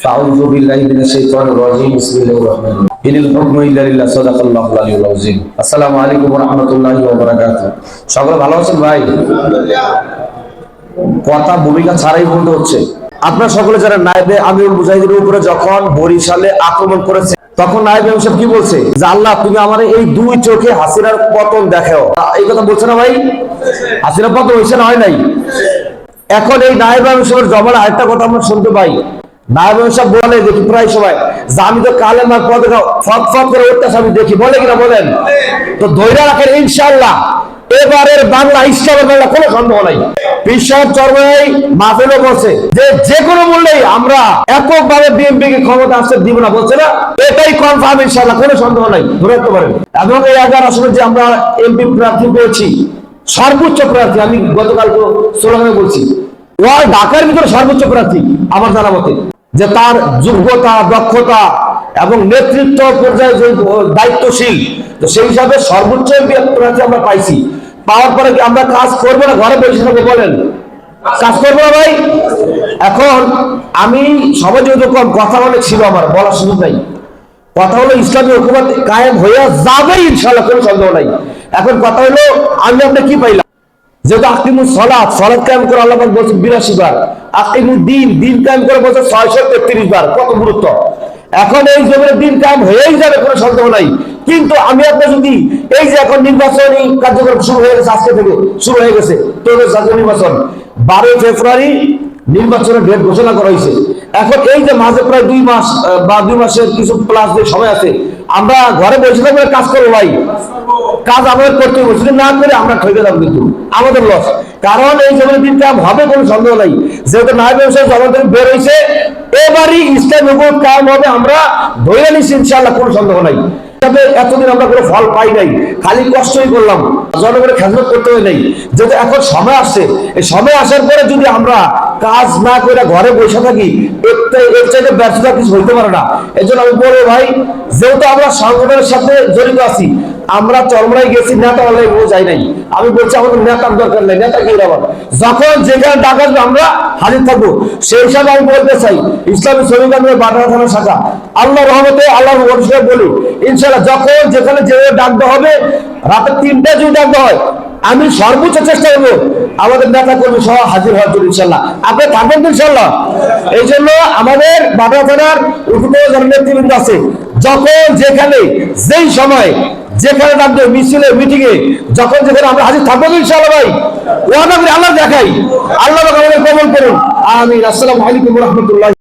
أعوذ بالله من الشيطان الرجيم بسم الله الرحمن الرحيم إن الحكم إلا لله صدق الله العلي العظيم السلام عليكم ورحمة الله وبركاته সকলে ভালো আছেন ভাই কথা ভূমিকা ছাড়াই বলতে হচ্ছে আপনারা সকলে যারা নায়েবে আমিরুল মুজাহিদিনের উপরে যখন বরিশালে আক্রমণ করেছে তখন নায়েবে আমির সাহেব কি বলছে যে আল্লাহ তুমি আমারে এই দুই চোখে হাসিনার পতন দেখাও এই কথা বলছে না ভাই হাসিনার পতন হইছে না হয় নাই এখন এই নায়েবে আমির সাহেবের জবানে আরেকটা কথা আমরা শুনতে পাই নায়েবে আমির সাহেব বলে দেখি প্রায় সময় যে আমি তো কালেমার পদে ফট করে উঠতেছে আমি দেখি বলে কিনা বলেন তো ধৈর্য রাখেন ইনশাআল্লাহ এবারের বাংলা ইসলামের বাংলা কোনো সন্দেহ নাই বিশ্বাস চরমাই মাহফিলও বলছে যে কোনো মূল্যেই আমরা এককভাবে বিএনপি কে ক্ষমতা আসতে দিব না বলছে না এটাই কনফার্ম ইনশাআল্লাহ কোনো সন্দেহ নাই ধরে রাখতে পারেন এবং এই 11 আসনে যে আমরা এমপি প্রার্থী পেয়েছি সর্বোচ্চ প্রার্থী আমি গতকাল স্লোগানে বলছি ও ঢাকার ভিতরে সর্বোচ্চ প্রার্থী আমার জানা মতে যে তার যোগ্যতা দক্ষতা এবং নেতৃত্ব পর্যায়ে যে দায়িত্বশীল তো সেই হিসাবে সর্বোচ্চ প্রার্থী আমরা পাইছি পাওয়ার পরে কি আমরা কাজ করবো না ঘরে বসে থাকবো বলেন কাজ করবো না ভাই এখন আমি সবাই যেহেতু কম কথা অনেক ছিল আমার বলার সুযোগ নাই কথা হলো ইসলামী হুকুমত কায়েম হয়ে যাবে ইনশাআল্লাহ কোনো সন্দেহ নাই এখন কথা হলো আমি আপনি কি পাইলাম যেহেতু আকিমুস সালাত কায়েম করে আল্লাহ পাক বলছেন 82 বার আকিমুদ দিন কায়েম করে বলছেন 633 বার কত গুরুত্ব এখন এই জমির দিন কায়েম হয়েই যাবে কোনো সন্দেহ নাই কিন্তু আমি আপনি যদি এই যে এখন নির্বাচনী কার্যক্রম শুরু হয়ে গেছে আজকে থেকে শুরু হয়ে গেছে তো জাতীয় নির্বাচন 12 ফেব্রুয়ারি নির্বাচনের ডেট ঘোষণা করা হয়েছে এখন এই যে মাঝে প্রায় 2 মাস বা 2 মাসের কিছু প্লাস যে সময় আছে আমরা ঘরে বসে থাকলে কাজ করবো ভাই কাজ আমাদের করতে হবে যদি না করে আমরা ঠকে যাবো কিন্তু আমাদের লস কারণ এই জমির দিন কায়েম হবে কোনো সন্দেহ নাই যেহেতু নায়েবে আমির জবান থেকে বের হয়েছে এবারই ইসলামী হুকুমত কায়েম হবে আমরা ধরে নিচ্ছি ইনশাআল্লাহ কোনো সন্দেহ নাই তবে এতদিন আমরা কোনো ফল পাই নাই খালি কষ্টই করলাম জনগণের খেদমত করতে হয় নাই যেহেতু এখন সময় আসছে এই সময় আসার পরে যদি আমরা কাজ না করে ঘরে বসে থাকি এর চাইতে ব্যর্থতা কিছু হইতে পারে না এই জন্য আমি বলবো ভাই যেহেতু আমরা সংগঠনের সাথে জড়িত আছি আমরা চরমরাই গেছি নেতা অনলাইন যাই নাই আমি বলছি আমাদের নেতার দরকার নেই নেতা কি আবার যখন যেখানে ডাক আসবে আমরা হাজির থাকবো সেই হিসাবে আমি বলতে চাই ইসলামী শ্রমিক আন্দোলনের বাটারা থানা শাখা আল্লাহর রহমতে আল্লাহর অনুসারে বলি ইনশাআল্লাহ যখন যেখানে যে ডাকতে হবে রাতে 3টায় যদি ডাকতে হয় আমি সর্বোচ্চ চেষ্টা করবো আমাদের নেতা কর্মী সহ হাজির হওয়ার জন্য ইনশাআল্লাহ আপনি থাকবেন ইনশাআল্লাহ এই জন্য আমাদের বাটারা থানার উপজেলা যারা নেতৃবৃন্দ আছে যখন যেখানে যেই সময় যেখানে ডাকবে মিছিলে মিটিং এ যখন যেখানে আমরা হাজির থাকবো ইনশাআল্লাহ ভাই ওয়াদা করে আল্লাহ দেখাই আল্লাহ আমাদের কবুল করুন আমিন আসসালামু আলাইকুম ওয়া রাহমাতুল্লাহ।